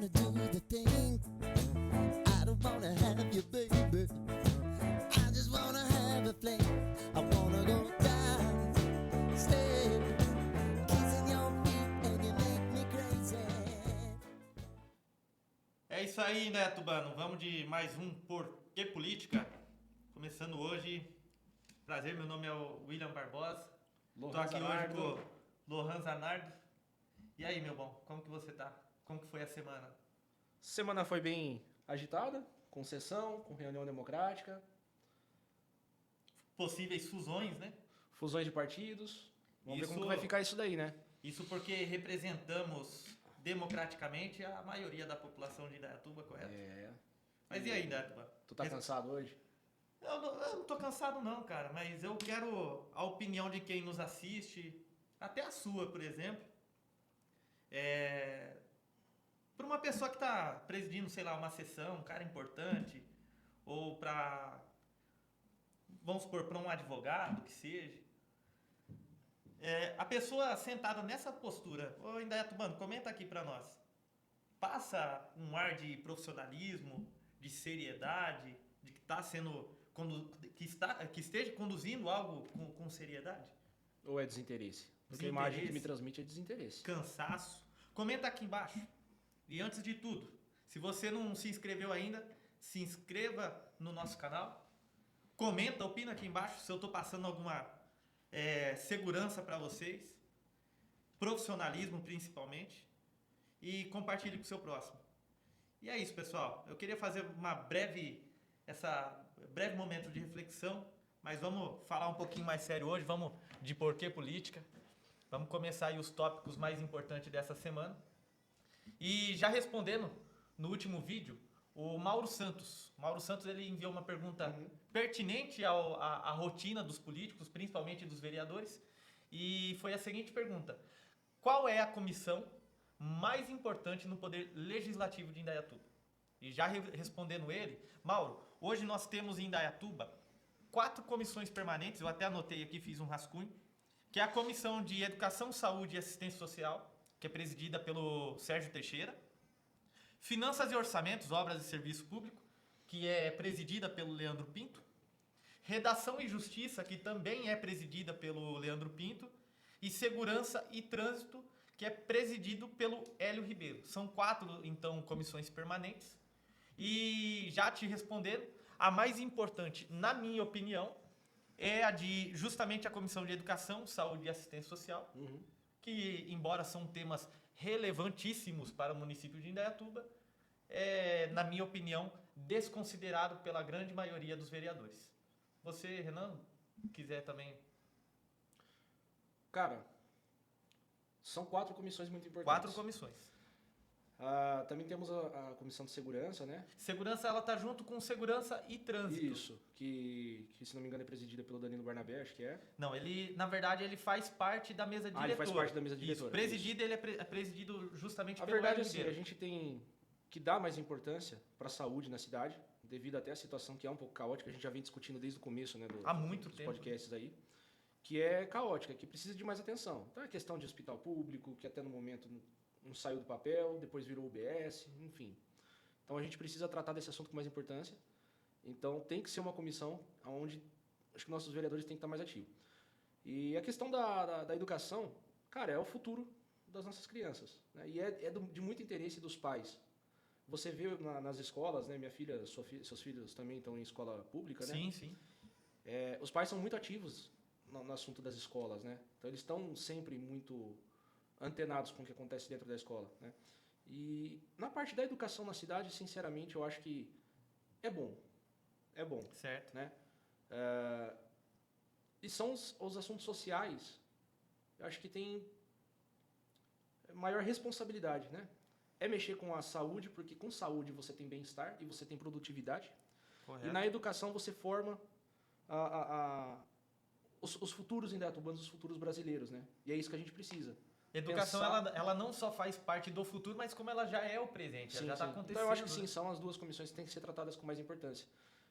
wanna do the thing. I don't wanna have you, baby. I just wanna have a fling. I wanna go down, stay, kissing your feet and you make me crazy. É isso aí, né, Tubano? Vamos de mais um Por Que Política? Começando hoje. Prazer, meu nome é o William Barbosa. Tô aqui hoje com o Lohan Zanardo. E aí, meu bom, como que você tá? Como que foi a semana? Semana foi bem agitada, com sessão, com reunião democrática, Possíveis fusões, né? fusões de partidos. Vamos ver Isso- como que vai ficar isso daí, né? Isso porque representamos democraticamente a maioria da população de Indaiatuba, correto? É. Mas e aí, Indaiatuba? Tu tá cansado hoje? Eu não tô cansado não, cara, mas eu quero a opinião de quem nos assiste, até a sua, por exemplo. Para uma pessoa que está presidindo, sei lá, uma sessão, um cara importante, ou para, vamos supor, para um advogado, que seja. A pessoa sentada nessa postura, ô Indaiatubano, comenta aqui para nós. Passa um ar de profissionalismo, de seriedade, de que está sendo que esteja conduzindo algo com seriedade? Ou é desinteresse? Porque a imagem que me transmite é desinteresse. Cansaço? Comenta aqui embaixo. E antes de tudo, se você não se inscreveu ainda, se inscreva no nosso canal. Comenta, opina aqui embaixo se eu estou passando alguma segurança para vocês. Profissionalismo principalmente. E compartilhe com o seu próximo. E é isso, pessoal. Eu queria fazer breve momento de reflexão, mas vamos falar um pouquinho mais sério hoje. Vamos de porquê política. Vamos começar aí os tópicos mais importantes dessa semana. E já respondendo no último vídeo, o Mauro Santos. O Mauro Santos ele enviou uma pergunta pertinente à rotina dos políticos, principalmente dos vereadores. E foi a seguinte pergunta: qual é a comissão mais importante no poder legislativo de Indaiatuba? E já respondendo ele, Mauro, hoje nós temos em Indaiatuba 4 comissões permanentes, eu até anotei aqui, fiz um rascunho, que é a Comissão de Educação, Saúde e Assistência Social, que é presidida pelo Sérgio Teixeira. Finanças e Orçamentos, Obras e Serviço Público, que é presidida pelo Leandro Pinto. Redação e Justiça, que também é presidida pelo Leandro Pinto. E Segurança e Trânsito, que é presidido pelo Hélio Ribeiro. São 4, então, comissões permanentes. E já te respondendo, a mais importante, na minha opinião, é justamente a Comissão de Educação, Saúde e Assistência Social, que, embora são temas relevantíssimos para o município de Indaiatuba, na minha opinião, desconsiderado pela grande maioria dos vereadores. Você, Renan, quiser também... Cara, são 4 comissões muito importantes. 4 comissões. Também temos a Comissão de Segurança, né? Segurança, ela tá junto com Segurança e Trânsito. Isso, que se não me engano é presidida pelo Danilo Barnabé, acho que é. Não, na verdade, ele faz parte da mesa diretora. Ele faz parte da mesa diretora. Isso, presidido, ele é presidido justamente A pelo verdade é Hélio assim, Ribeiro. a gente tem que dar mais importância para a saúde na cidade, devido até à situação que é um pouco caótica, a gente já vem discutindo desde o começo, né, Há muito dos tempo. podcasts aí, que é caótica, que precisa de mais atenção. Então é questão de hospital público, que até no momento não saiu do papel, depois virou UBS, enfim. Então a gente precisa tratar desse assunto com mais importância. Então tem que ser uma comissão onde acho que nossos vereadores têm que estar mais ativos. E a questão da educação, cara, é o futuro das nossas crianças, né? E de muito interesse dos pais. Você vê nas escolas, né? Minha filha, seus filhos também estão em escola pública, né? Sim, sim. Os pais são muito ativos no assunto das escolas, né? Então eles estão sempre muito antenados com o que acontece dentro da escola, né? E na parte da educação na cidade, sinceramente, eu acho que é bom. É bom. Certo. Né? E são os assuntos sociais, eu acho que tem maior responsabilidade, né? É mexer com a saúde, porque com saúde você tem bem-estar e você tem produtividade. Correto. E na educação você forma os futuros indaiatubanos, os futuros brasileiros, né? E é isso que a gente precisa. Educação, Pensar- ela não só faz parte do futuro, mas como ela já é o presente, ela já está acontecendo. Então eu acho que sim, né? são as 2 comissões que têm que ser tratadas com mais importância.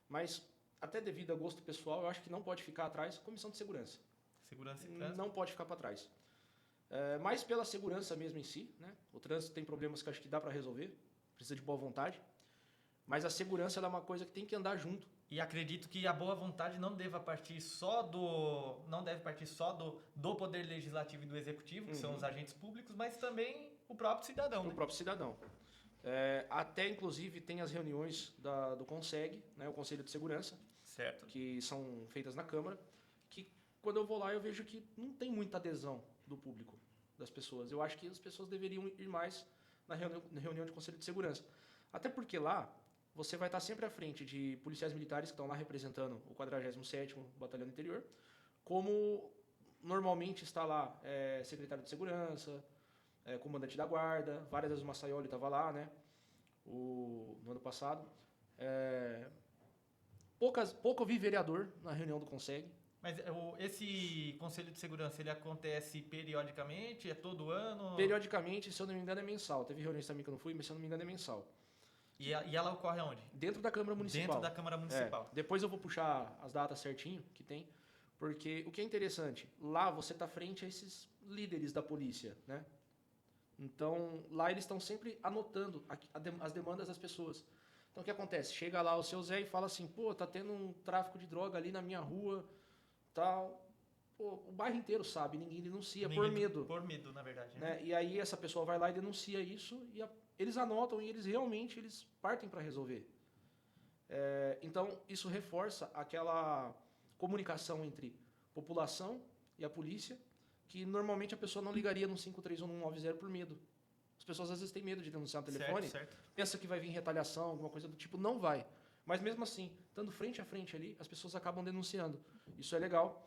Mas, até devido a gosto pessoal, eu acho que não pode ficar atrás a Comissão de Segurança. Segurança e Trânsito. Não pode ficar para trás. Mais pela segurança mesmo em si, né? O trânsito tem problemas que eu acho que dá para resolver. precisa de boa vontade, mas a segurança ela é uma coisa que tem que andar junto. E acredito que a boa vontade não deve partir só do poder legislativo e do executivo, que são os agentes públicos, mas também o próprio cidadão. O Né? próprio cidadão. Até, inclusive, tem as reuniões do CONSEG, né, o Conselho de Segurança, Certo. que são feitas na Câmara, que quando eu vou lá eu vejo que não tem muita adesão do público, das pessoas. Eu acho que as pessoas deveriam ir mais na reunião de Conselho de Segurança. Até porque lá você vai estar sempre à frente de policiais militares que estão lá representando o 47º Batalhão do Interior, como normalmente está lá secretário de Segurança, comandante da Guarda, várias vezes o Massaioli estava lá, né, no ano passado. Pouco eu vi vereador na reunião do CONSEG. Mas esse Conselho de Segurança, ele acontece periodicamente? É todo ano? Periodicamente, se eu não me engano, é mensal. Teve reuniões também que eu não fui, mas se eu não me engano é mensal. E ela ocorre aonde? Dentro da Câmara Municipal. Dentro da Câmara Municipal. Depois eu vou puxar as datas certinho que tem, porque o que é interessante, lá você está frente a esses líderes da polícia, né? Então, lá eles estão sempre anotando as demandas das pessoas. Então, o que acontece? Chega lá o seu Zé e fala assim, pô, tá tendo um tráfico de droga ali na minha rua, tal. Pô, o bairro inteiro sabe, ninguém denuncia por medo. Por medo, na verdade. Né? E aí essa pessoa vai lá e denuncia isso e eles anotam e eles realmente partem para resolver. Então, isso reforça aquela comunicação entre população e a polícia, que normalmente a pessoa não ligaria no 531 ou no 190 por medo. As pessoas às vezes têm medo de denunciar no telefone, certo. pensa que vai vir retaliação, alguma coisa do tipo, não vai. Mas mesmo assim, estando frente a frente ali, as pessoas acabam denunciando. Isso é legal.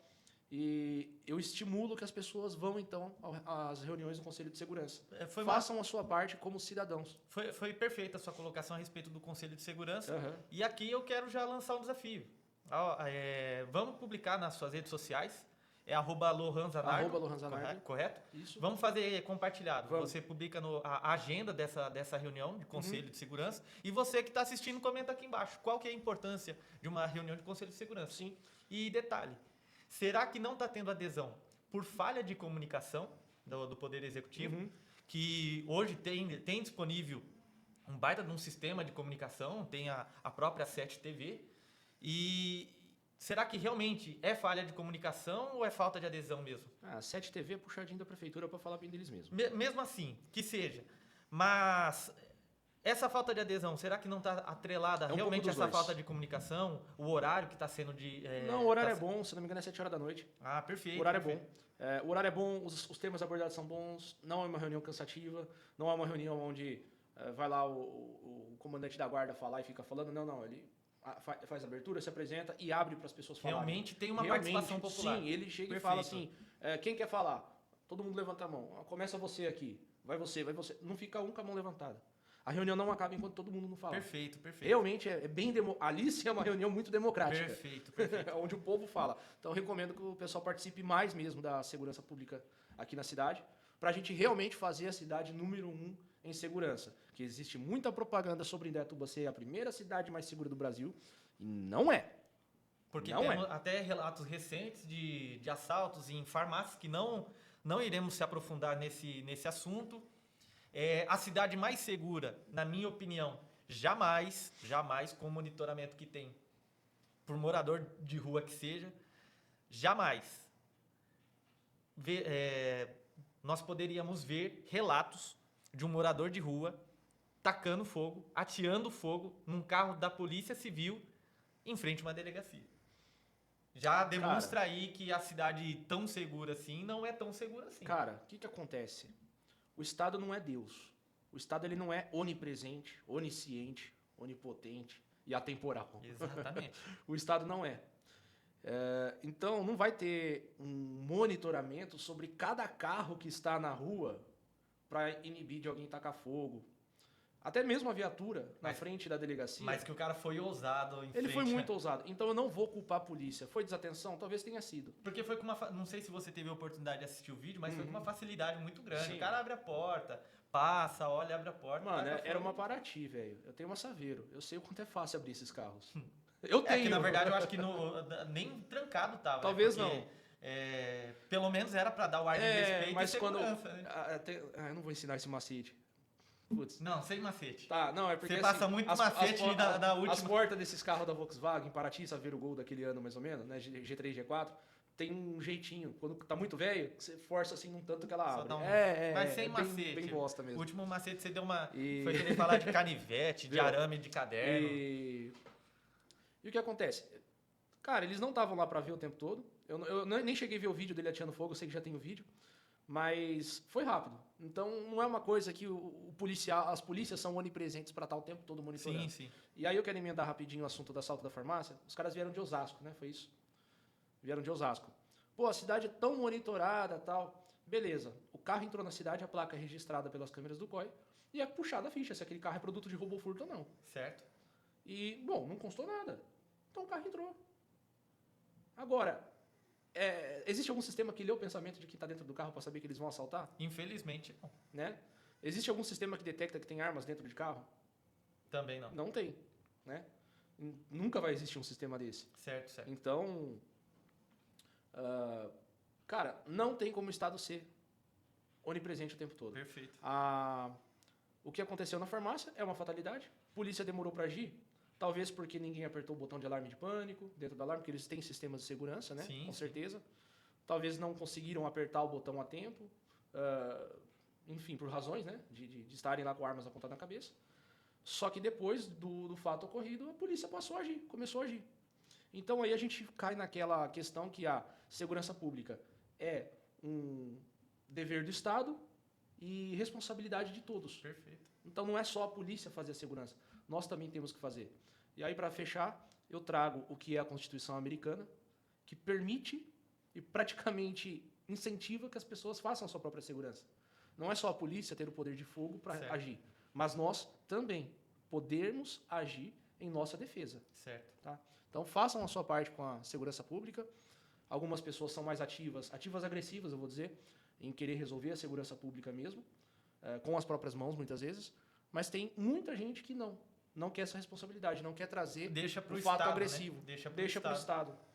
E eu estimulo que as pessoas vão, então, às reuniões do Conselho de Segurança. Façam a sua parte como cidadãos. Foi perfeita a sua colocação a respeito do Conselho de Segurança. Uhum. E aqui eu quero já lançar um desafio. Vamos publicar nas suas redes sociais. É @lohanzanardo. Correto? Isso. Vamos fazer compartilhado. Vamos. Você publica a agenda dessa reunião de Conselho de Segurança. E você que está assistindo, comenta aqui embaixo. Qual que é a importância de uma reunião de Conselho de Segurança? Sim. E detalhe, será que não está tendo adesão por falha de comunicação do Poder Executivo, que hoje tem disponível um baita de um sistema de comunicação, tem a própria 7 TV, e será que realmente é falha de comunicação ou é falta de adesão mesmo? A 7 TV é puxadinho da prefeitura para falar bem deles mesmos. Mesmo assim, que seja. Mas essa falta de adesão, será que não está atrelada realmente a essa falta de comunicação? O horário que está sendo de... Não, o horário é bom, se não me engano é 7 horas da noite. Ah, perfeito. O horário perfeito. é bom. O horário é bom, os temas abordados são bons, não é uma reunião cansativa, não é uma reunião onde vai lá o comandante da guarda falar e fica falando. Não, ele faz a abertura, se apresenta e abre para as pessoas falarem. Realmente tem uma participação popular. Sim, ele chega Perfeito. e fala assim, quem quer falar? Todo mundo levanta a mão. Começa você aqui. Vai você. Não fica um com a mão levantada. A reunião não acaba enquanto todo mundo não fala. Perfeito. Realmente é bem... Ali sim é uma reunião muito democrática. Perfeito. Onde o povo fala. Então eu recomendo que o pessoal participe mais mesmo da segurança pública aqui na cidade, para a gente realmente fazer a cidade número 1 em segurança. Que existe muita propaganda sobre Indaiatuba ser a primeira cidade mais segura do Brasil, e não é. Porque não temos até relatos recentes de assaltos em farmácias que não iremos se aprofundar nesse assunto. A cidade mais segura, na minha opinião, jamais, com o monitoramento que tem, por morador de rua que seja, jamais nós poderíamos ver relatos de um morador de rua tacando fogo, ateando fogo num carro da Polícia Civil em frente a uma delegacia. Já demonstra aí que a cidade tão segura assim não é tão segura assim. Cara, o que acontece? O Estado não é Deus. O Estado ele não é onipresente, onisciente, onipotente e atemporal. Exatamente. O Estado não é. Então, não vai ter um monitoramento sobre cada carro que está na rua para inibir de alguém tacar fogo. Até mesmo a viatura na frente da delegacia. Mas que o cara foi ousado em Ele frente, foi muito ousado. Então eu não vou culpar a polícia. Foi desatenção? Talvez tenha sido. Porque foi com uma... Não sei se você teve a oportunidade de assistir o vídeo, mas foi com uma facilidade muito grande. Sim. O cara abre a porta, passa, olha, abre a porta. Mano, era uma Paraty, velho. Eu tenho uma Saveiro. Eu sei o quanto é fácil abrir esses carros. Eu tenho. Que na verdade eu acho que nem trancado tava. Talvez né? Porque, pelo menos era pra dar o ar de respeito mas e segurança. Né? Eu não vou ensinar esse macete. Putz. Não, sem macete. Tá, não, é porque Você passa muito macete da última. As portas desses carros da Volkswagen, em Paraty, sabe ver o Gol daquele ano mais ou menos, né? G3, G4, tem um jeitinho. Quando tá muito velho, você força assim um tanto que ela Só abre. dá um- Mas sem macete. Bem bosta O mesmo. último macete você deu uma. E- Foi querer falar de canivete, de Viu? arame de caderno. E o que acontece? Cara, eles não estavam lá pra ver o tempo todo. Eu nem cheguei a ver o vídeo dele atirando fogo, eu sei que já tem o vídeo. Mas foi rápido. Então não é uma coisa que o policial, as polícias são onipresentes pra estar o tempo todo monitorando. Sim. E aí eu quero emendar rapidinho o assunto do assalto da farmácia. Os caras vieram de Osasco, né? Foi isso? Vieram de Osasco. Pô, a cidade é tão monitorada, tal. Beleza. O carro entrou na cidade, a placa é registrada pelas câmeras do COI e é puxada a ficha se aquele carro é produto de roubo ou furto ou não. Certo? E, bom, não constou nada. Então o carro entrou. Agora, existe algum sistema que lê o pensamento de quem está dentro do carro para saber que eles vão assaltar? Infelizmente, não. Né? Existe algum sistema que detecta que tem armas dentro de carro? Também não. Não tem. Né? Nunca vai existir um sistema desse. Certo. Então, cara, não tem como o Estado ser onipresente o tempo todo. Perfeito. O que aconteceu na farmácia é uma fatalidade. A polícia demorou para agir. Talvez porque ninguém apertou o botão de alarme de pânico dentro do alarme, porque eles têm sistemas de segurança, né? Sim, Com sim. certeza. Talvez não conseguiram apertar o botão a tempo. Enfim, por razões, né? De estarem lá com armas apontadas na cabeça. Só que depois do fato ocorrido, a polícia passou a agir, começou a agir. Então aí a gente cai naquela questão que a segurança pública é um dever do Estado e responsabilidade de todos. Perfeito. Então não é só a polícia fazer a segurança, nós também temos que fazer. E aí, para fechar, eu trago o que é a Constituição Americana, que permite e praticamente incentiva que as pessoas façam a sua própria segurança. Não é só a polícia ter o poder de fogo para Certo. agir, mas nós também podermos agir em nossa defesa. Certo. Tá? Então façam a sua parte com a segurança pública. Algumas pessoas são mais ativas agressivas, eu vou dizer, em querer resolver a segurança pública mesmo, com as próprias mãos muitas vezes, mas tem muita gente que não quer essa responsabilidade, não quer trazer Deixa pro o fato Estado, agressivo. né? Deixa pro Deixa para o Estado. Estado.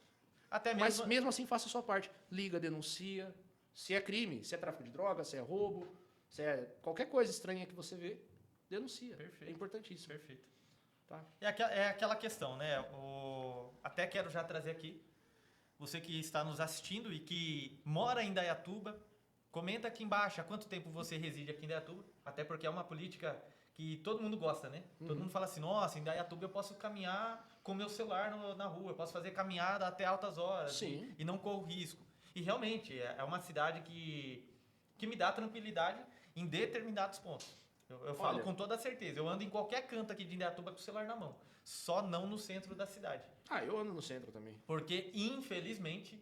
Até Mas mesmo. mesmo assim faça a sua parte. Liga, denuncia. Se é crime, se é tráfico de drogas, se é roubo, se é qualquer coisa estranha que você vê, denuncia. Perfeito. É importantíssimo. Perfeito. Tá? É aquela questão, né? Até quero já trazer aqui, você que está nos assistindo e que mora em Indaiatuba, comenta aqui embaixo há quanto tempo você reside aqui em Indaiatuba, até porque é uma política que todo mundo gosta, né? Todo mundo fala assim, nossa, em Indaiatuba eu posso caminhar com meu celular na rua, eu posso fazer caminhada até altas horas Sim. e não corro risco. E realmente é uma cidade que me dá tranquilidade em determinados pontos. Eu falo Olha. com toda certeza. Eu ando em qualquer canto aqui de Indaiatuba com o celular na mão. Só não no centro da cidade. Eu ando no centro também. Porque, infelizmente,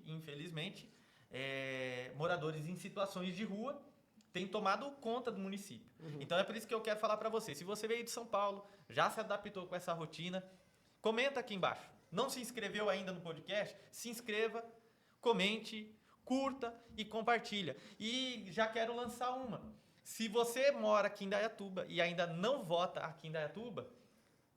moradores em situações de rua têm tomado conta do município. Então é por isso que eu quero falar para você. Se você veio de São Paulo, já se adaptou com essa rotina, comenta aqui embaixo. Não se inscreveu ainda no podcast? Se inscreva, comente, curta e compartilha. E já quero lançar uma. Se você mora aqui em Indaiatuba e ainda não vota aqui em Indaiatuba,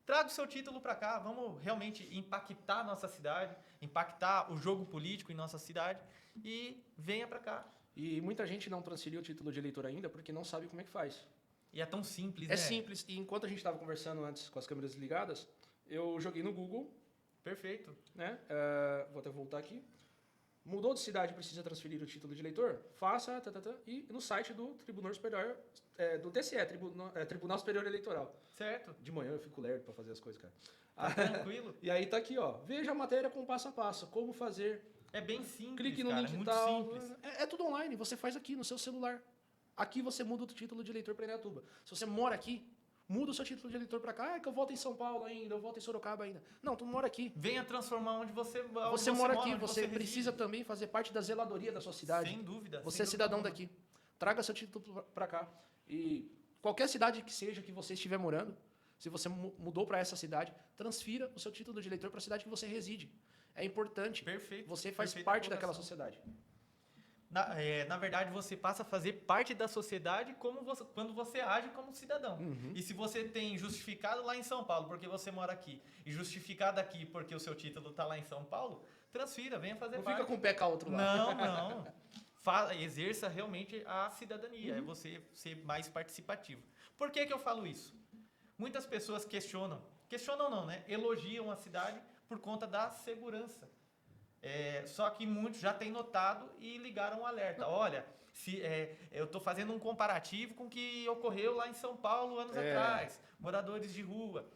traga o seu título para cá. Vamos realmente impactar a nossa cidade, impactar o jogo político em nossa cidade e venha para cá. E muita gente não transferiu o título de eleitor ainda porque não sabe como é que faz. E é tão simples, É né? simples. E enquanto a gente estava conversando antes com as câmeras ligadas, eu joguei no Google, Perfeito. né? Vou até voltar aqui. Mudou de cidade, precisa transferir o título de eleitor? Faça, e no site do Tribunal Superior, do TSE, Tribunal Superior Eleitoral. Certo. De manhã eu fico lerdo para fazer as coisas, cara. Tá tranquilo. E aí tá aqui, ó. Veja a matéria com passo a passo, como fazer. É bem simples, Clique no cara. link É muito tal. simples. É tudo online, você faz aqui no seu celular. Aqui você muda o título de eleitor para Indaiatuba. Se você mora aqui, muda o seu título de eleitor para cá. Que eu volto em São Paulo ainda, eu volto em Sorocaba ainda. Não, tu mora aqui. Venha transformar onde você mora. Você mora aqui, onde você reside. precisa também fazer parte da zeladoria da sua cidade. Sem dúvida. Você sem é cidadão dúvida daqui. Traga seu título para cá. E qualquer cidade que seja que você estiver morando, se você mudou para essa cidade, transfira o seu título de eleitor para a cidade que você reside. É importante. Perfeito. Você faz Perfeita parte daquela colocação. sociedade. Na verdade, você passa a fazer parte da sociedade quando você age como cidadão. E se você tem justificado lá em São Paulo porque você mora aqui e justificado aqui porque o seu título está lá em São Paulo, transfira, venha fazer Não parte. fica com o pé outro lá. Não. Exerça realmente a cidadania, é você ser mais participativo. Por que eu falo isso? Muitas pessoas questionam não, né? Elogiam a cidade por conta da segurança. Só que muitos já têm notado e ligaram um alerta. Olha, eu estou fazendo um comparativo com o que ocorreu lá em São Paulo anos atrás, moradores de rua.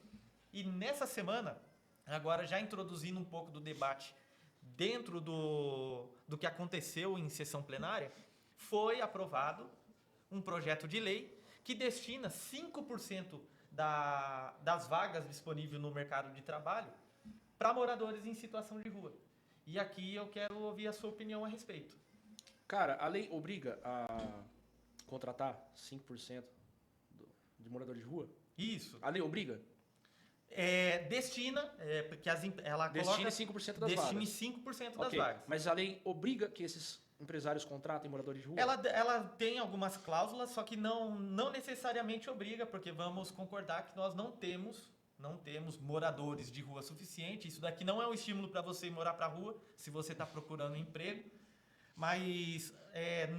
E nessa semana, agora já introduzindo um pouco do debate dentro do que aconteceu em sessão plenária, foi aprovado um projeto de lei que destina 5% das vagas disponíveis no mercado de trabalho para moradores em situação de rua. E aqui eu quero ouvir a sua opinião a respeito. Cara, a lei obriga a contratar 5% de moradores de rua? Isso. A lei obriga? Destina, porque ela Destine coloca... 5% das Destine vagas. 5% das Ok, vagas. mas a lei obriga que esses empresários contratem moradores de rua? Ela tem algumas cláusulas, só que não necessariamente obriga, porque vamos concordar que nós não temos moradores de rua suficiente. Isso daqui não é um estímulo para você ir morar para a rua, se você está procurando emprego. Mas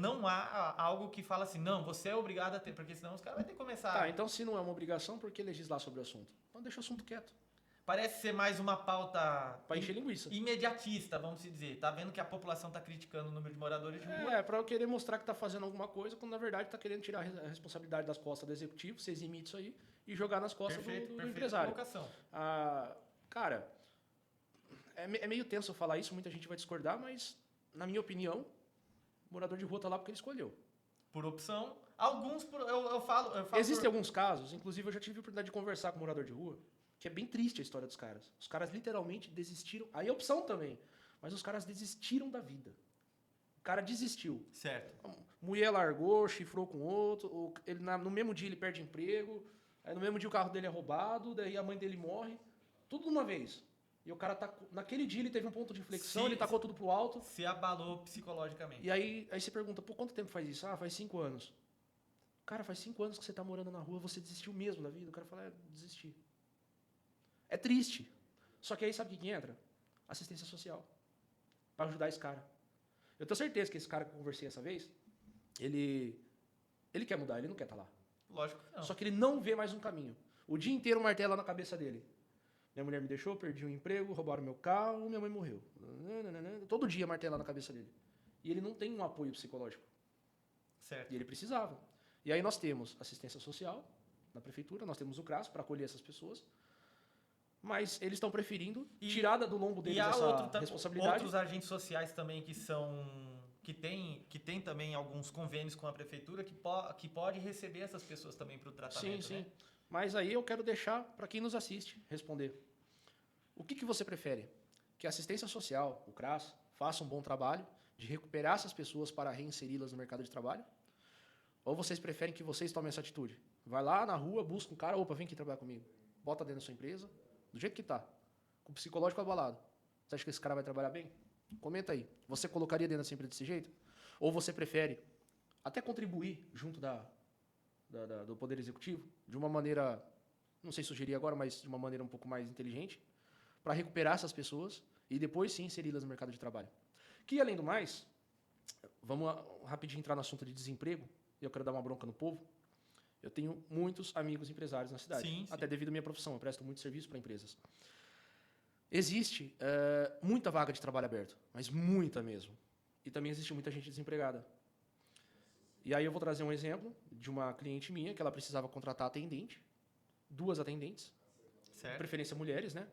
não há algo que fala assim, não, você é obrigado a ter, porque senão os caras vão ter que começar... Tá, então se não é uma obrigação, por que legislar sobre o assunto? Então deixa o assunto quieto. Parece ser mais uma pauta Pra encher linguiça. imediatista, vamos dizer. Tá vendo que a população tá criticando o número de moradores de rua? Pra eu querer mostrar que tá fazendo alguma coisa, quando na verdade tá querendo tirar a responsabilidade das costas do executivo, se eximir disso aí, e jogar nas costas do empresário. Colocação. Cara, é meio tenso eu falar isso, muita gente vai discordar, mas na minha opinião, o morador de rua tá lá porque ele escolheu. Por opção. Alguns, eu falo Existem alguns casos, inclusive eu já tive a oportunidade de conversar com um morador de rua, que é bem triste a história dos caras. Os caras literalmente desistiram. Aí é opção também. Mas os caras desistiram da vida. O cara desistiu. Certo. A mulher largou, chifrou com outro. No mesmo dia ele perde emprego. Aí no mesmo dia o carro dele é roubado. Daí a mãe dele morre. Tudo de uma vez. E o cara tá... Naquele dia ele teve um ponto de inflexão. Ele tacou tudo pro alto. Se abalou psicologicamente. E aí você pergunta, pô, quanto tempo faz isso? Faz 5 anos. Cara, faz 5 anos que você tá morando na rua. Você desistiu mesmo da vida? O cara fala, desisti. É triste. Só que aí sabe o que entra? Assistência social. Para ajudar esse cara. Eu tenho certeza que esse cara que eu conversei essa vez, ele quer mudar, ele não quer estar lá. Lógico que não. Só que ele não vê mais um caminho. O dia inteiro martela na cabeça dele. Minha mulher me deixou, perdi um emprego, roubaram meu carro, minha mãe morreu. Todo dia martela na cabeça dele. E ele não tem um apoio psicológico. Certo. E ele precisava. E aí nós temos assistência social na prefeitura, nós temos o CRAS para acolher essas pessoas. Mas eles estão preferindo tirar do lombo deles essa responsabilidade. Outros agentes sociais também que tem também alguns convênios com a prefeitura que pode receber essas pessoas também para o tratamento. Sim. Né? Mas aí eu quero deixar para quem nos assiste responder. O que você prefere? Que a assistência social, o CRAS, faça um bom trabalho de recuperar essas pessoas para reinseri-las no mercado de trabalho? Ou vocês preferem que vocês tomem essa atitude? Vai lá na rua, busca um cara, opa, vem aqui trabalhar comigo. Bota dentro da sua empresa, do jeito que tá, com o psicológico abalado. Você acha que esse cara vai trabalhar bem? Comenta aí. Você colocaria dentro da sua empresa desse jeito? Ou você prefere até contribuir junto do Poder Executivo, de uma maneira, não sei sugerir agora, mas de uma maneira um pouco mais inteligente, para recuperar essas pessoas e depois sim inseri-las no mercado de trabalho? Que, além do mais, vamos rapidinho entrar no assunto de desemprego, e eu quero dar uma bronca no povo. Eu tenho muitos amigos empresários na cidade, sim. Até devido à minha profissão, eu presto muito serviço para empresas. Existe muita vaga de trabalho aberto, mas muita mesmo. E também existe muita gente desempregada. E aí eu vou trazer um exemplo de uma cliente minha que ela precisava contratar atendente, 2 atendentes, Certo. preferência mulheres, né?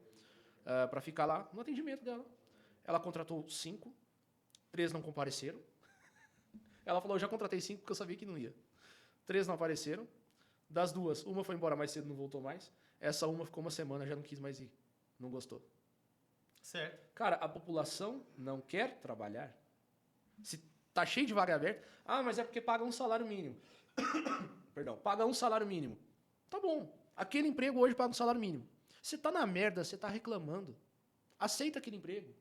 Para ficar lá no atendimento dela. Ela contratou 5, 3 não compareceram. Ela falou, eu já contratei 5 porque eu sabia que não ia. 3 não apareceram. Das 2, uma foi embora mais cedo, não voltou mais. Essa uma ficou uma semana, já não quis mais ir. Não gostou. Certo. Cara, a população não quer trabalhar. Se tá cheio de vaga aberta, mas é porque paga um salário mínimo. Perdão, paga um salário mínimo. Tá bom. Aquele emprego hoje paga um salário mínimo. Você tá na merda, você tá reclamando. Aceita aquele emprego.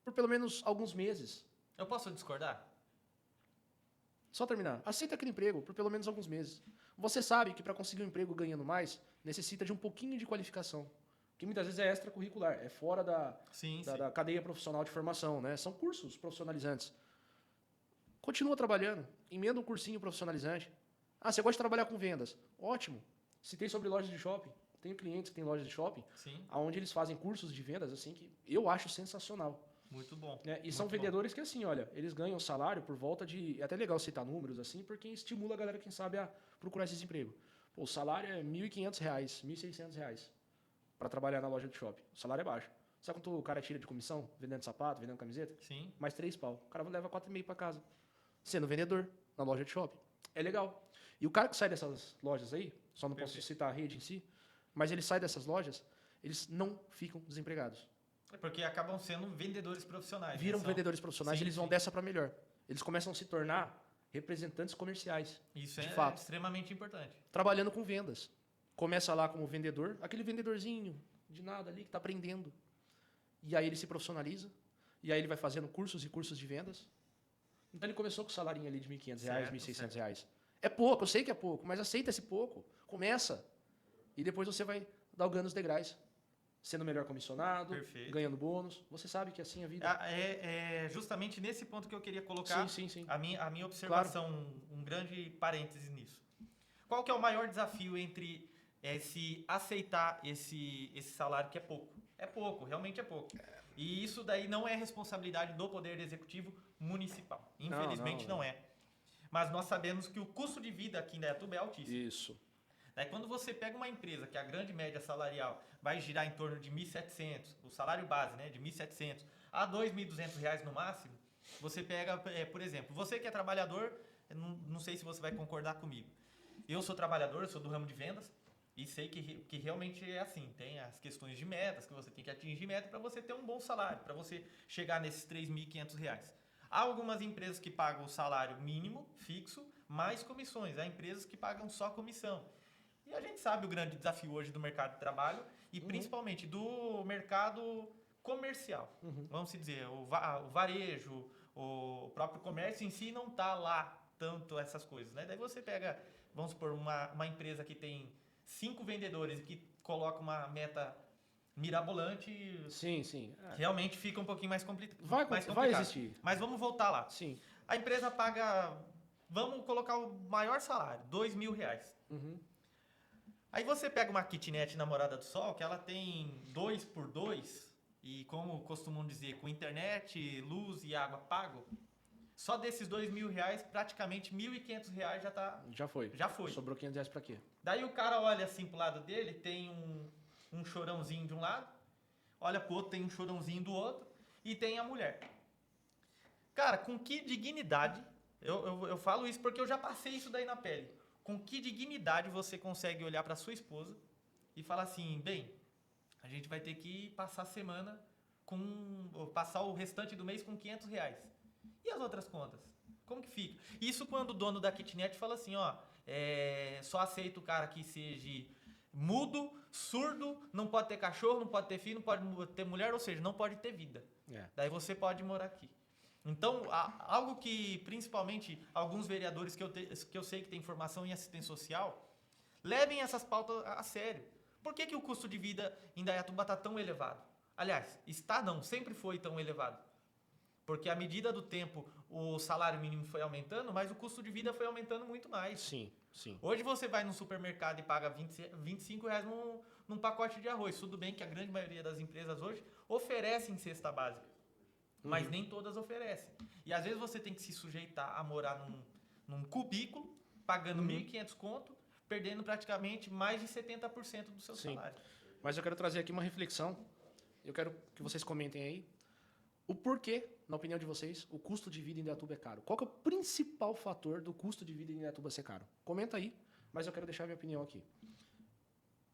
Por pelo menos alguns meses. Eu posso discordar? Só terminar. Aceita aquele emprego por pelo menos alguns meses. Você sabe que para conseguir um emprego ganhando mais, necessita de um pouquinho de qualificação. Que muitas vezes é extracurricular, é fora da cadeia profissional de formação, né? São cursos profissionalizantes. Continua trabalhando, emenda um cursinho profissionalizante. Ah, você gosta de trabalhar com vendas? Ótimo. Citei sobre lojas de shopping. Tenho clientes que têm lojas de shopping, Sim, onde eles fazem cursos de vendas, assim, que eu acho sensacional. muito bom. Né? E são muito bom. vendedores que, assim, olha, eles ganham salário por volta de... É até legal citar números, assim, porque estimula a galera, quem sabe, a procurar esse emprego. Pô, o salário é R$ 1.500, R$ 1.600 para trabalhar na loja de shopping. O salário é baixo. Sabe quanto o cara tira de comissão, vendendo sapato, vendendo camiseta? Sim, Mais 3 pau. O cara leva 4,5 para casa. Sendo vendedor na loja de shopping. É legal. E o cara que sai dessas lojas aí, só não posso Perfeito. citar a rede em si, mas ele sai dessas lojas, eles não ficam desempregados. é porque acabam sendo vendedores profissionais. Viram né? São- vendedores profissionais Sim, e eles vão sim. dessa para melhor. Eles começam a se tornar representantes comerciais, Isso de é fato. extremamente importante. trabalhando com vendas. Começa lá como vendedor, aquele vendedorzinho de nada ali que está aprendendo. E aí ele se profissionaliza, e aí ele vai fazendo cursos e cursos de vendas. Então ele começou com o salarinho ali de R$ 1.500, Certo, R$ 1.600. É pouco, eu sei que é pouco, mas aceita esse pouco. Começa. E depois você vai galgando os degraus. Sendo melhor comissionado, Perfeito. ganhando bônus. Você sabe que assim é a vida. É justamente nesse ponto que eu queria colocar Sim. a minha observação, um grande parêntese nisso. Qual que é o maior desafio entre se aceitar esse salário que é pouco? É pouco, realmente é pouco. E isso daí não é responsabilidade do Poder Executivo Municipal. Infelizmente não é. Mas nós sabemos que o custo de vida aqui em Indaiatuba é altíssimo. Isso. Daí quando você pega uma empresa que a grande média salarial vai girar em torno de 1.700, o salário base, né, de 1.700 a 2.200 reais no máximo, você pega, por exemplo, você que é trabalhador, não sei se você vai concordar comigo. Eu sou trabalhador, eu sou do ramo de vendas e sei que realmente é assim. Tem as questões de metas, que você tem que atingir meta para você ter um bom salário, para você chegar nesses 3.500 reais. Há algumas empresas que pagam o salário mínimo, fixo, mais comissões. Há empresas que pagam só comissão. E a gente sabe o grande desafio hoje do mercado de trabalho e principalmente do mercado comercial. Vamos dizer, o varejo, o próprio comércio em si não está lá tanto essas coisas. Né? Daí você pega, vamos supor, uma empresa que tem 5 vendedores e que coloca uma meta mirabolante, Sim. realmente fica um pouquinho mais complicado. Vai existir. Mas vamos voltar lá. Sim. A empresa paga, vamos colocar o maior salário, R$ 2.000. Aí você pega uma kitnet Namorada do Sol, que ela tem 2x2, e como costumam dizer, com internet, luz e água pago, só desses R$ 2.000, praticamente R$ 1.500 já tá... Já foi. Já foi. Sobrou R$ 500 pra quê? Daí o cara olha assim pro lado dele, tem um chorãozinho de um lado, olha pro outro, tem um chorãozinho do outro, e tem a mulher. Cara, com que dignidade, eu falo isso porque eu já passei isso daí na pele, com que dignidade você consegue olhar para sua esposa e falar assim, bem, a gente vai ter que passar a semana passar o restante do mês com R$ 500. E as outras contas? Como que fica? Isso quando o dono da kitnet fala assim, ó, só aceita o cara que seja mudo, surdo, não pode ter cachorro, não pode ter filho, não pode ter mulher, ou seja, não pode ter vida. Daí você pode morar aqui. Então, algo que principalmente alguns vereadores que eu sei que têm formação em assistência social, levem essas pautas a sério. Por que o custo de vida em Indaiatuba está tão elevado? Aliás, sempre foi tão elevado. Porque à medida do tempo o salário mínimo foi aumentando, mas o custo de vida foi aumentando muito mais. Sim. Hoje você vai no supermercado e paga R$ 25 num pacote de arroz. Tudo bem que a grande maioria das empresas hoje oferecem cesta básica. Mas nem todas oferecem. E às vezes você tem que se sujeitar a morar num cubículo, pagando 1.500 conto, perdendo praticamente mais de 70% do seu salário. Mas eu quero trazer aqui uma reflexão. Eu quero que vocês comentem aí. O porquê, na opinião de vocês, o custo de vida em Indaiatuba é caro? Qual que é o principal fator do custo de vida em Indaiatuba ser caro? Comenta aí, mas eu quero deixar minha opinião aqui.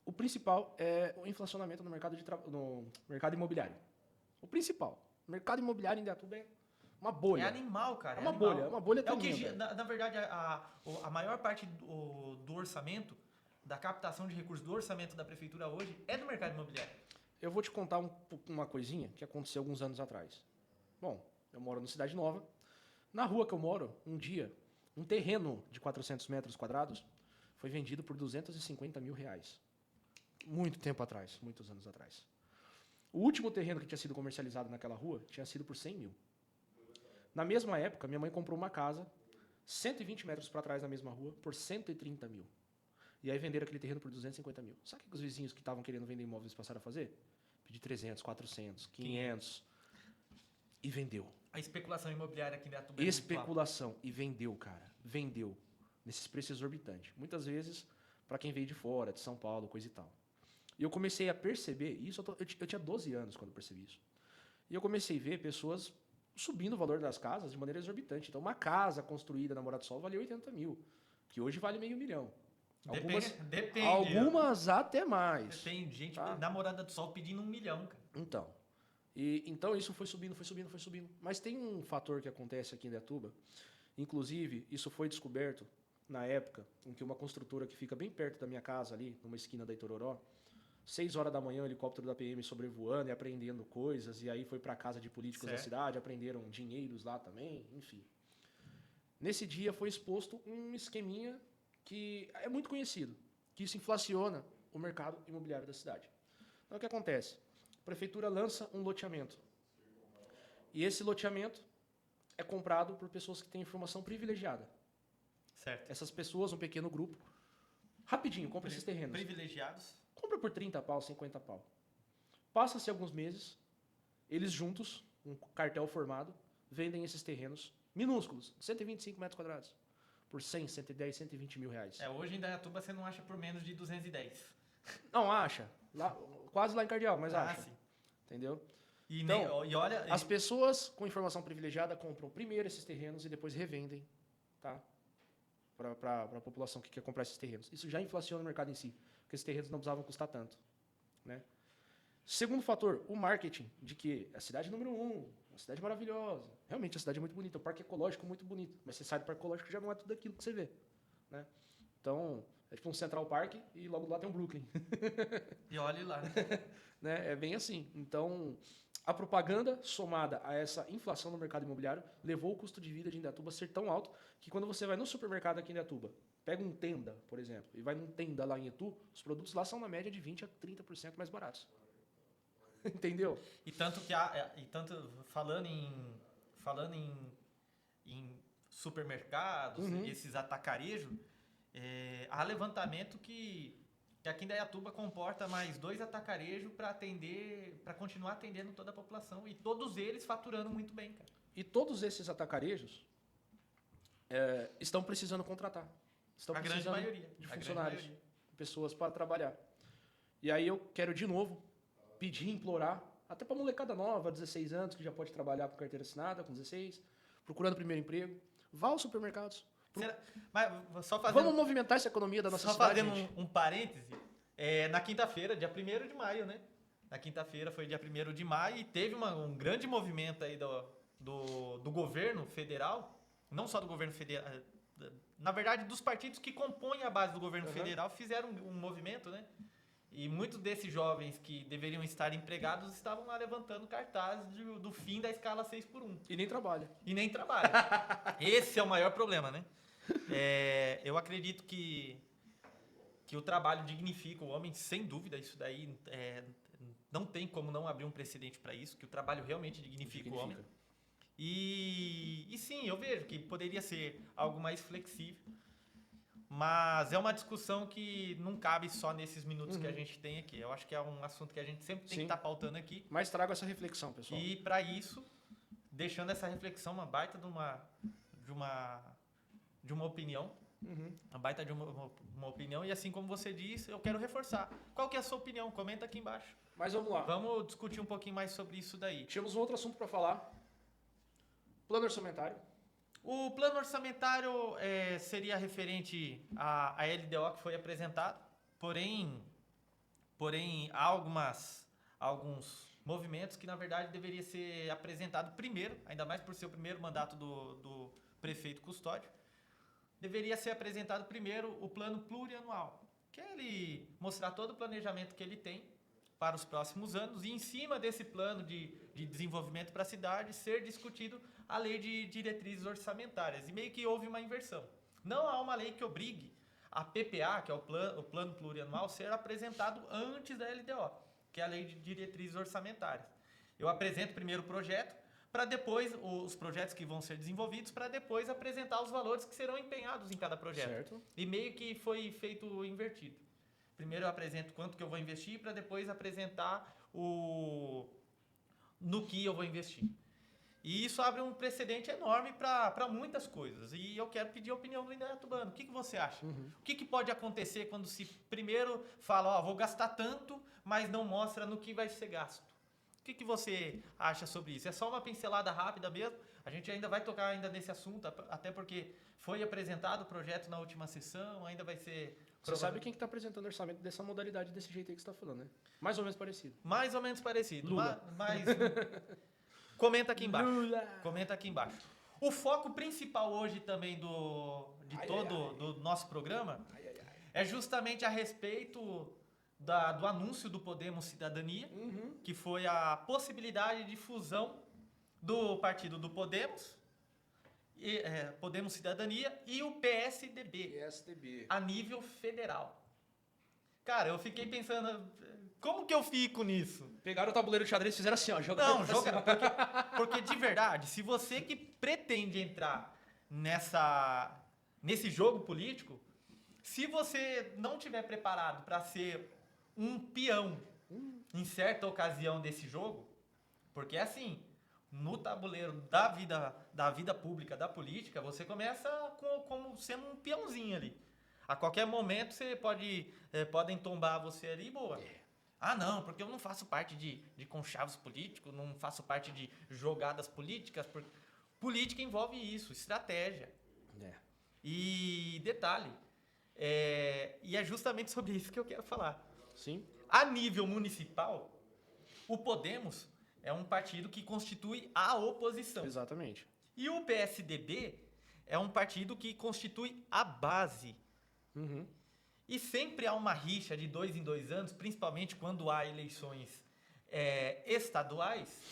O principal é o inflacionamento no mercado imobiliário. O principal. O mercado imobiliário em Indaiatuba é uma bolha. É animal, cara. É uma bolha É o que, tremenda. na verdade, a maior parte do orçamento, da captação de recursos do orçamento da prefeitura hoje, é do mercado imobiliário. Eu vou te contar uma coisinha que aconteceu alguns anos atrás. Bom, eu moro na Cidade Nova. Na rua que eu moro, um dia, um terreno de 400 metros quadrados foi vendido por R$ 250 mil. Muito tempo atrás, muitos anos atrás. O último terreno que tinha sido comercializado naquela rua tinha sido por 100 mil. Na mesma época, minha mãe comprou uma casa, 120 metros para trás na mesma rua por 130 mil. E aí venderam aquele terreno por 250 mil. Sabe o que os vizinhos que estavam querendo vender imóveis passaram a fazer? Pedir 300, 400, 500. E vendeu. A especulação imobiliária aqui em Indaiatuba é muito alta. Especulação. E vendeu, cara. Vendeu. Nesses preços exorbitantes. Muitas vezes, para quem veio de fora, de São Paulo, coisa e tal. E eu comecei a perceber isso. Eu tinha 12 anos quando eu percebi isso. E eu comecei a ver pessoas subindo o valor das casas de maneira exorbitante. Então, uma casa construída na Morada do Sol valia 80 mil. Que hoje vale meio milhão. Depende. Algumas até mais. Tem gente Tá? na Morada do Sol pedindo 1 milhão, cara. Então isso foi subindo. Mas tem um fator que acontece aqui em Indaiatuba. Inclusive, isso foi descoberto na época em que uma construtora que fica bem perto da minha casa ali, numa esquina da Itororó, 6 horas da manhã, o helicóptero da PM sobrevoando e apreendendo coisas, e aí foi para casa de políticos da cidade, aprenderam dinheiros lá também, enfim. Nesse dia foi exposto um esqueminha que é muito conhecido, que isso inflaciona o mercado imobiliário da cidade. Então, o que acontece? A prefeitura lança um loteamento. E esse loteamento é comprado por pessoas que têm informação privilegiada. Certo. Essas pessoas, um pequeno grupo, rapidinho, compra esses terrenos. Privilegiados. Compra por 30 pau, 50 pau. Passa-se alguns meses, eles juntos, um cartel formado, vendem esses terrenos minúsculos, 125 metros quadrados, por 100, 110, 120 mil reais. Hoje em Indaiatuba você não acha por menos de 210. Não, acha. Lá, quase lá em Cardeal, mas acha. Sim. Entendeu? Então, e olha... As pessoas com informação privilegiada compram primeiro esses terrenos e depois revendem, tá? Para a população que quer comprar esses terrenos. Isso já inflaciona o mercado em si, porque esses terrenos não precisavam custar tanto, né? Segundo fator, o marketing, de que a cidade número 1, uma cidade maravilhosa. Realmente, a cidade é muito bonita, o parque ecológico é muito bonito, mas você sai do parque ecológico já não é tudo aquilo que você vê, né? Então, é tipo um Central Park e logo lá tem um Brooklyn. E olhe lá. Né? É bem assim. Então, a propaganda somada a essa inflação no mercado imobiliário levou o custo de vida de Indaiatuba a ser tão alto que quando você vai no supermercado aqui em Indaiatuba, pega um Tenda, por exemplo, e vai num Tenda lá em Itu, os produtos lá são na média de 20% a 30% mais baratos. Entendeu? E tanto que falando em supermercados, esses atacarejos, há levantamento que aqui em Indaiatuba comporta mais 2 atacarejos para continuar atendendo toda a população e todos eles faturando muito bem, cara. E todos esses atacarejos estão precisando contratar. Estão a precisando grande maioria. de funcionários, pessoas para trabalhar. E aí eu quero de novo pedir, implorar, até para molecada nova, 16 anos, que já pode trabalhar com carteira assinada, com 16, procurando primeiro emprego, vá aos supermercados. Mas só fazendo, vamos movimentar essa economia da nossa só cidade, fazendo gente. um parêntese, na quinta-feira, dia 1º de maio, né? Na quinta-feira foi dia 1º de maio e teve um grande movimento aí do governo federal, não só do governo federal, na verdade dos partidos que compõem a base do governo federal fizeram um movimento, né? E muitos desses jovens que deveriam estar empregados estavam lá levantando cartazes do fim da escala 6x1. E nem trabalha. E nem trabalha. Esse é o maior problema, né? Eu acredito que o trabalho dignifica o homem, sem dúvida. Isso daí não tem como não abrir um precedente para isso, que o trabalho realmente dignifica o homem. E sim, eu vejo que poderia ser algo mais flexível. Mas é uma discussão que não cabe só nesses minutos que a gente tem aqui. Eu acho que é um assunto que a gente sempre tem que estar pautando aqui. Mas trago essa reflexão, pessoal. E para isso, deixando essa reflexão, uma baita de uma opinião. Uma baita de uma opinião. E assim como você disse, eu quero reforçar. Qual que é a sua opinião? Comenta aqui embaixo. Mas vamos lá. Vamos discutir um pouquinho mais sobre isso daí. Tínhamos um outro assunto para falar. Plano orçamentário. O plano orçamentário seria referente à LDO que foi apresentado, porém há alguns movimentos que, na verdade, deveria ser apresentado primeiro, ainda mais por ser o primeiro mandato do prefeito Custódio, deveria ser apresentado primeiro o plano plurianual, que é ele mostrar todo o planejamento que ele tem para os próximos anos e, em cima desse plano de desenvolvimento para a cidade, ser discutido a lei de diretrizes orçamentárias. E meio que houve uma inversão. Não há uma lei que obrigue a PPA, que é o plano plurianual, ser apresentado antes da LDO, que é a lei de diretrizes orçamentárias. Eu apresento primeiro o projeto, para depois, os projetos que vão ser desenvolvidos, para depois apresentar os valores que serão empenhados em cada projeto. Certo. E meio que foi feito invertido. Primeiro eu apresento quanto que eu vou investir, para depois apresentar no que eu vou investir. E isso abre um precedente enorme para muitas coisas. E eu quero pedir a opinião do Indaiatubano. O que você acha? O que pode acontecer quando se primeiro fala, ó, vou gastar tanto, mas não mostra no que vai ser gasto? O que você acha sobre isso? É só uma pincelada rápida mesmo? A gente ainda vai tocar ainda nesse assunto, até porque foi apresentado o projeto na última sessão, ainda vai ser... Você sabe quem que está apresentando o orçamento dessa modalidade, desse jeito aí que você está falando, né? Mais ou menos parecido. Mais ou menos parecido. Lula. Mas comenta aqui embaixo. Lula. Comenta aqui embaixo. O foco principal hoje também do nosso programa é justamente a respeito do anúncio do Podemos Cidadania, que foi a possibilidade de fusão do partido do Podemos, Podemos Cidadania, e o PSDB, a nível federal. Cara, eu fiquei pensando, como que eu fico nisso? Pegaram o tabuleiro de xadrez e fizeram assim, ó. Jogaram Não, joga, porque de verdade, se você que pretende entrar nesse jogo político, se você não tiver preparado para ser um peão em certa ocasião desse jogo, porque é assim, no tabuleiro da vida pública, da política, você começa como sendo um peãozinho ali. A qualquer momento você podem tombar você ali e boa. Ah, não, porque eu não faço parte de conchavos políticos, não faço parte de jogadas políticas. Política envolve isso, estratégia. E detalhe, e é justamente sobre isso que eu quero falar. Sim. A nível municipal, o Podemos é um partido que constitui a oposição. Exatamente. E o PSDB é um partido que constitui a base. E sempre há uma rixa de 2 em 2 anos, principalmente quando há eleições estaduais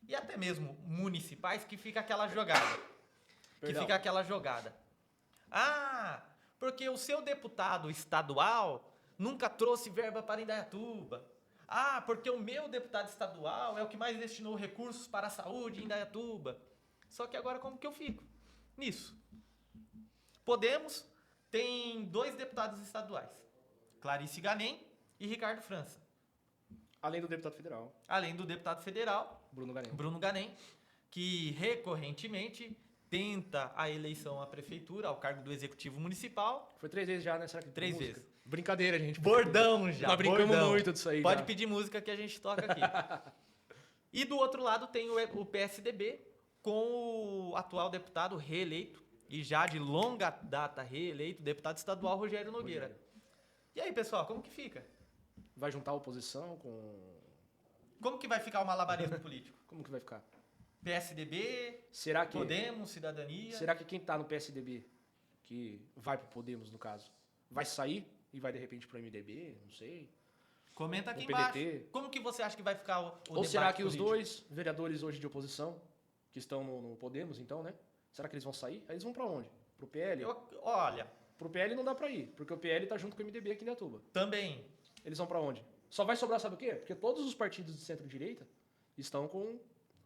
e até mesmo municipais, que fica aquela jogada. Ah, porque o seu deputado estadual nunca trouxe verba para Indaiatuba. Ah, porque o meu deputado estadual é o que mais destinou recursos para a saúde em Indaiatuba. Só que agora como que eu fico nisso? Podemos tem 2 deputados estaduais, Clarice Ganem e Ricardo França. Além do deputado federal. Além do deputado federal, Bruno Ganem, que recorrentemente tenta a eleição à prefeitura, ao cargo do executivo municipal. Foi 3 vezes já, né? Será que 3 música? vezes. Brincadeira, gente. Bordão já. Nós brincamos bordão. muito disso aí. Pode já. pedir música que a gente toca aqui. E do outro lado tem o PSDB, com o atual deputado reeleito, e já de longa data reeleito, deputado estadual Rogério Nogueira. E aí, pessoal, como que fica? Vai juntar a oposição com... Como que vai ficar o malabarismo político? Como que vai ficar? PSDB, Será que... Podemos, Cidadania... Será que quem tá no PSDB, que vai pro Podemos, no caso, vai sair e vai de repente pro MDB? Não sei. Comenta aqui No embaixo. PDT. Como que você acha que vai ficar o Ou debate será que os político? 2 vereadores hoje de oposição, que estão no Podemos, então, né? Será que eles vão sair? Aí eles vão pra onde? Pro PL? Olha, Pro PL não dá pra ir, porque o PL tá junto com o MDB aqui em Indaiatuba. também. Eles vão pra onde? Só vai sobrar, sabe o quê? Porque todos os partidos de centro-direita estão com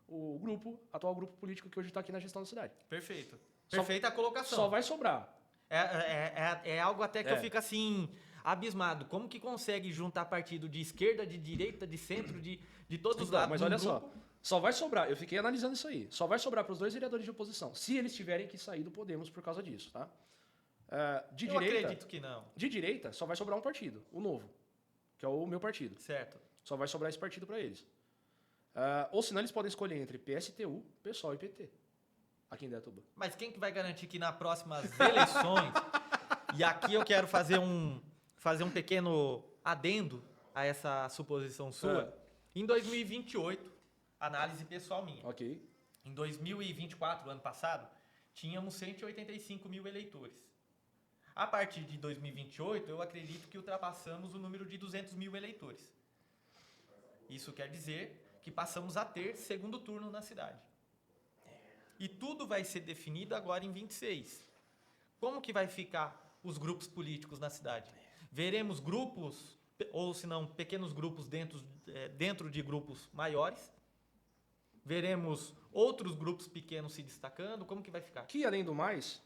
o atual grupo político que hoje tá aqui na gestão da cidade. Perfeito. Só- Perfeita a colocação. Só vai sobrar. É algo até que É. eu fico assim, abismado. Como que consegue juntar partido de esquerda, de direita, de centro, de todos os Então, lados? mas num olha grupo? só vai sobrar, eu fiquei analisando isso aí, só vai sobrar para os 2 vereadores de oposição, se eles tiverem que sair do Podemos por causa disso, tá? Eu acredito que não. De direita, só vai sobrar um partido, o Novo, que é o meu partido. Certo. Só vai sobrar esse partido para eles. Ou senão eles podem escolher entre PSTU, PSOL e PT, aqui em Indaiatuba. Mas quem que vai garantir que nas próximas eleições, e aqui eu quero fazer um pequeno adendo a essa suposição sua, em 2028, análise pessoal minha, Ok. em 2024, ano passado, tínhamos 185 mil eleitores. A partir de 2028, eu acredito que ultrapassamos o número de 200 mil eleitores. Isso quer dizer que passamos a ter segundo turno na cidade. E tudo vai ser definido agora em 26. Como que vai ficar os grupos políticos na cidade? Veremos grupos, ou se não, pequenos grupos dentro de grupos maiores, Veremos outros grupos pequenos se destacando? Como que vai ficar? Que, além do mais,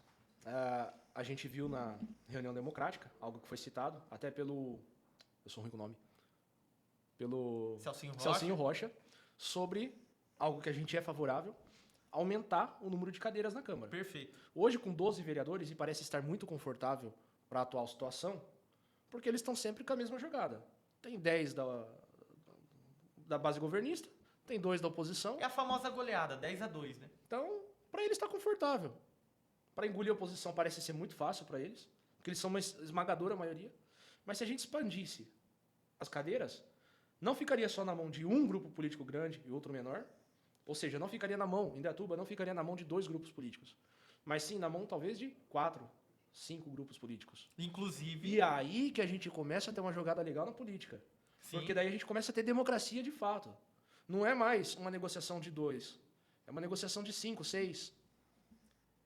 a gente viu na reunião democrática, algo que foi citado, até pelo... Eu sou ruim com o nome. Pelo Celcinho Rocha, sobre algo que a gente é favorável, aumentar o número de cadeiras na Câmara. Perfeito. Hoje, com 12 vereadores, e parece estar muito confortável para a atual situação, porque eles estão sempre com a mesma jogada. Tem 10 da base governista, tem 2 da oposição. É a famosa goleada, 10-2, né? Então, para eles está confortável. Para engolir a oposição parece ser muito fácil para eles, porque eles são uma esmagadora maioria. Mas se a gente expandisse as cadeiras, não ficaria só na mão de um grupo político grande e outro menor, ou seja, não ficaria na mão, Indaiatuba não ficaria na mão de 2 grupos políticos, mas sim na mão talvez de 4, 5 grupos políticos. Inclusive... E aí que a gente começa a ter uma jogada legal na política. Sim. Porque daí a gente começa a ter democracia de fato. Não é mais uma negociação de 2, é uma negociação de 5, 6.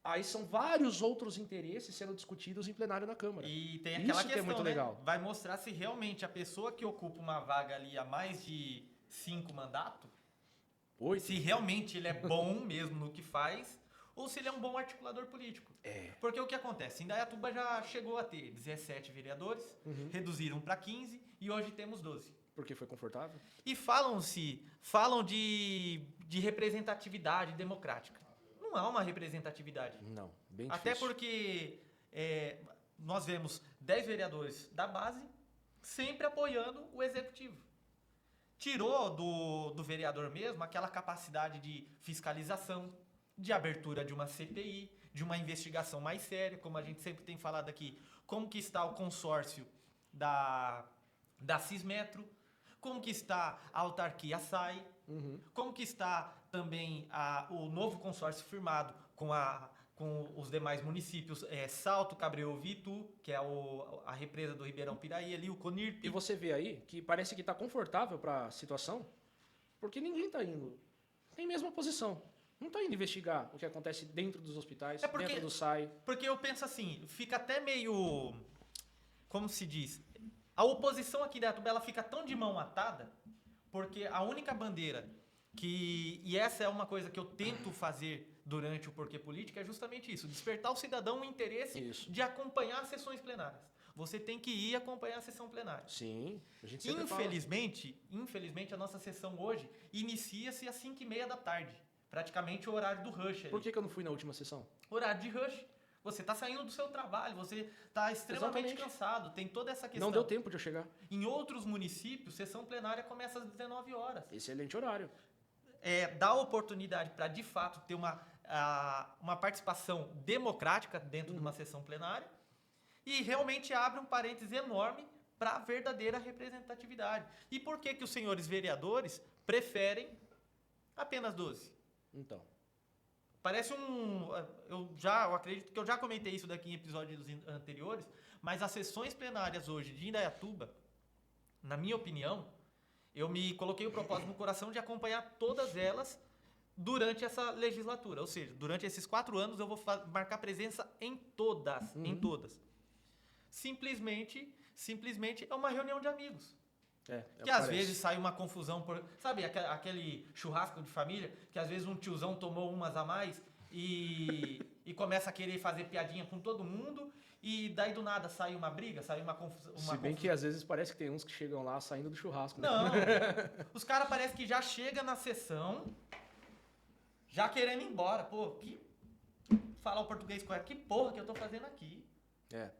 Aí são vários outros interesses sendo discutidos em plenário na Câmara. E tem aquela Isso que questão, é muito né? legal. Vai mostrar se realmente a pessoa que ocupa uma vaga ali há mais de 5 mandatos, 8. se realmente ele é bom mesmo no que faz, ou se ele é um bom articulador político. Porque o que acontece? Indaiatuba já chegou a ter 17 vereadores, reduziram para 15 e hoje temos 12. Porque foi confortável? E falam de representatividade democrática. Não há uma representatividade. Não, bem difícil. Até porque nós vemos 10 vereadores da base sempre apoiando o executivo. Tirou do vereador mesmo aquela capacidade de fiscalização, de abertura de uma CPI, de uma investigação mais séria, como a gente sempre tem falado aqui, como que está o consórcio da Cismetro, como que está a autarquia SAI, como que está também o novo consórcio firmado com os demais municípios, Salto, Cabreúva e Itu, que é a represa do Ribeirão Piraí, ali o CONIRP. E você vê aí que parece que está confortável para a situação, porque ninguém está indo. Tem mesmo a oposição. Não está indo investigar o que acontece dentro dos hospitais, dentro do SAI. Porque eu penso assim, fica até meio... Como se diz? A oposição aqui da Indaiatuba, ela fica tão de mão atada, porque a única bandeira e essa é uma coisa que eu tento fazer durante o Porquê Política, é justamente isso, despertar o cidadão o interesse de acompanhar as sessões plenárias. Você tem que ir acompanhar a sessão plenária. Sim, a gente sempre Infelizmente, a nossa sessão hoje inicia-se às 5h30 da tarde. Praticamente o horário do rush. Por que eu não fui na última sessão? Horário de rush. Você está saindo do seu trabalho, você está extremamente cansado, tem toda essa questão. Não deu tempo de eu chegar. Em outros municípios, sessão plenária começa às 19 horas. Excelente horário. Dá oportunidade para, de fato, ter uma participação democrática dentro de uma sessão plenária e realmente abre um parênteses enorme para a verdadeira representatividade. E por que os senhores vereadores preferem apenas 12? Então. Parece eu acredito que eu já comentei isso daqui em episódios anteriores, mas as sessões plenárias hoje de Indaiatuba, na minha opinião, eu me coloquei o propósito no coração de acompanhar todas elas durante essa legislatura. Ou seja, durante esses 4 anos eu vou marcar presença em todas. Em todas. Simplesmente é uma reunião de amigos. Que às vezes sai uma confusão sabe, aquele churrasco de família, que às vezes um tiozão tomou umas a mais e começa a querer fazer piadinha com todo mundo, e daí do nada sai uma briga, sai uma confusão. Se bem que às vezes parece que tem uns que chegam lá saindo do churrasco. Né? Não, os caras parecem que já chegam na sessão já querendo ir embora. Pô, falar o português correto, que porra que eu tô fazendo aqui?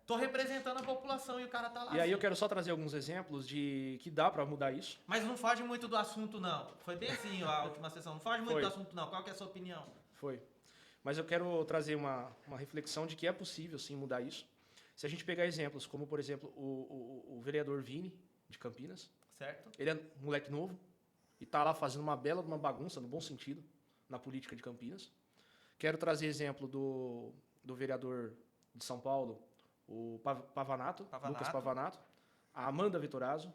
Tô representando a população e o cara tá lá. E aí eu quero só trazer alguns exemplos de que dá pra mudar isso. Mas não foge muito do assunto, não. Foi bem assim a última sessão. Não foge muito do assunto, não. Qual que é a sua opinião? Foi. Mas eu quero trazer uma reflexão de que é possível, sim, mudar isso. Se a gente pegar exemplos, como, por exemplo, o vereador Vini, de Campinas. Certo. Ele é um moleque novo e tá lá fazendo uma bela de uma bagunça, no bom sentido, na política de Campinas. Quero trazer exemplo do vereador de São Paulo, o Pavanato, Lucas Pavanato, a Amanda Vitorazzo,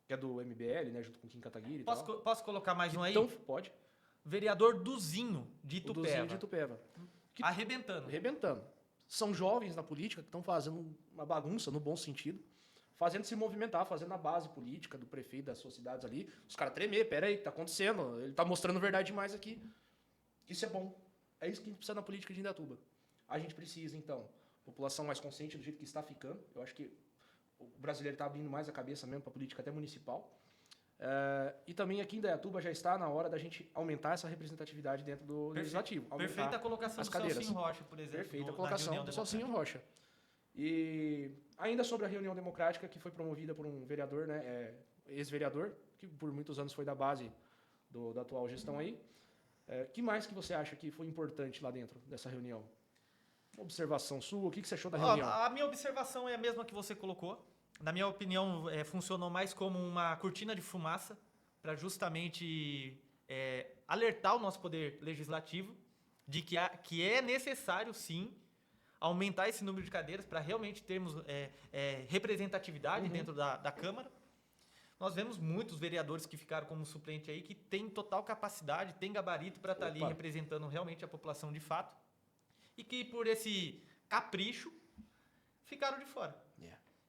que é do MBL, né, junto com o Kim Kataguiri e tal. Posso colocar mais um aí? Então, pode. Vereador Duzinho, de Itupeva. O Duzinho de Itupeva. Arrebentando. São jovens na política que estão fazendo uma bagunça, no bom sentido, fazendo se movimentar, fazendo a base política do prefeito das suas cidades ali. Os caras tremer, pera aí, o que tá acontecendo? Ele tá mostrando verdade demais aqui. Isso é bom. É isso que a gente precisa na política de Indaiatuba. A gente precisa, então, população mais consciente do jeito que está ficando. Eu acho que o brasileiro está abrindo mais a cabeça mesmo para a política até municipal. E também aqui em Indaiatuba já está na hora da gente aumentar essa representatividade dentro do legislativo. Perfeita a colocação as do cadeiras. Celcinho Rocha, por exemplo. Perfeita a na colocação reunião do Celcinho democrática. Rocha. E ainda sobre a reunião democrática que foi promovida por um vereador, né, ex-vereador, que por muitos anos foi da base da atual gestão aí. Que mais que você acha que foi importante lá dentro dessa reunião? Uma observação sua, o que você achou da reunião? A minha observação é a mesma que você colocou. Na minha opinião, funcionou mais como uma cortina de fumaça para justamente alertar o nosso poder legislativo de que é necessário, sim, aumentar esse número de cadeiras para realmente termos representatividade dentro da Câmara. Nós vemos muitos vereadores que ficaram como suplente aí, que têm total capacidade, têm gabarito para estar ali representando realmente a população de fato, e que por esse capricho ficaram de fora.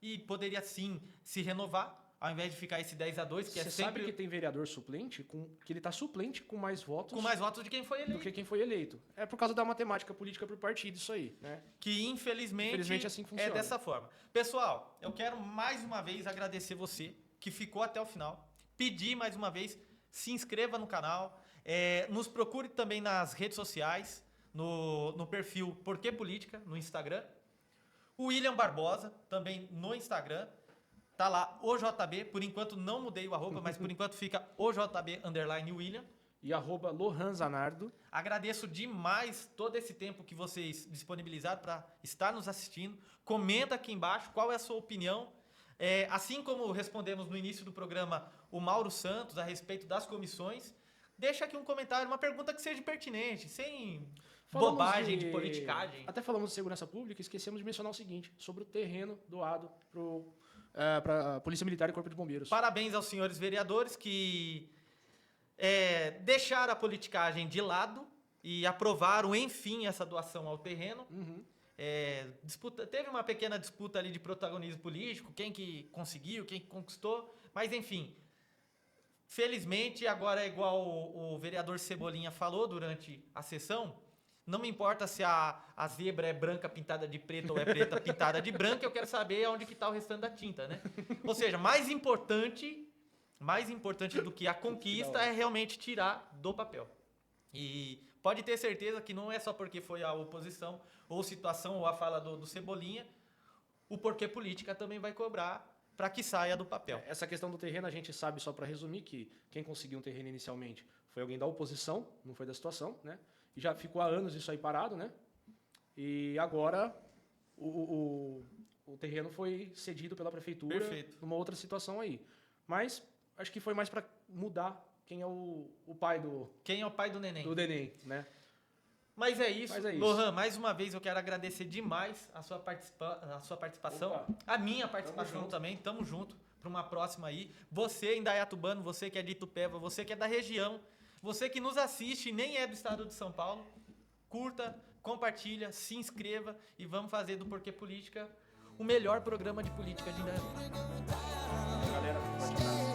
E poderia sim se renovar, ao invés de ficar esse 10-2, que Você é sempre... sabe que tem vereador suplente, que ele está suplente com mais votos de quem foi do eleito. que quem foi eleito. É por causa da matemática política por partido, isso aí, né? Que infelizmente assim funciona. é dessa forma. Pessoal, eu quero mais uma vez agradecer você que ficou até o final. Pedir mais uma vez, se inscreva no canal, nos procure também nas redes sociais, no perfil Porquê Política, no Instagram. O William Barbosa, também no Instagram. Tá lá, OJB. Por enquanto não mudei o arroba, mas por enquanto fica OJB_William. E @Lohan Zanardo. Agradeço demais todo esse tempo que vocês disponibilizaram para estar nos assistindo. Comenta aqui embaixo qual é a sua opinião. Assim como respondemos no início do programa o Mauro Santos a respeito das comissões, deixa aqui um comentário, uma pergunta que seja pertinente, sem bobagem de politicagem. Até falamos de segurança pública, esquecemos de mencionar o seguinte, sobre o terreno doado para a Polícia Militar e Corpo de Bombeiros. Parabéns aos senhores vereadores que deixaram a politicagem de lado e aprovaram, enfim, essa doação ao terreno. Teve uma pequena disputa ali de protagonismo político, quem que conseguiu, quem que conquistou, mas enfim, felizmente agora é igual o vereador Cebolinha falou durante a sessão, não me importa se a zebra é branca pintada de preto ou é preta pintada de branca, eu quero saber onde que está o restante da tinta, né? Ou seja, mais importante do que a conquista é realmente tirar do papel. E pode ter certeza que não é só porque foi a oposição, ou situação, ou a fala do Cebolinha, o Porquê Política também vai cobrar para que saia do papel. Essa questão do terreno, a gente sabe, só para resumir, que quem conseguiu um terreno inicialmente foi alguém da oposição, não foi da situação, né? E já ficou há anos isso aí parado, né? E agora o terreno foi cedido pela prefeitura. Perfeito. Numa outra situação aí. Mas acho que foi mais para mudar quem é o pai do... Quem é o pai do neném. Do neném, né? Mas é isso. Mas é isso. Lohan, mais uma vez eu quero agradecer demais a sua participação. Opa. A minha participação também. Tamo junto para uma próxima aí. Você, indaiatubano, você que é de Itupeva, você que é da região, você que nos assiste e nem é do estado de São Paulo, curta, compartilha, se inscreva e vamos fazer do Porquê Política o melhor programa de política de Indaiatuba. Galera, pode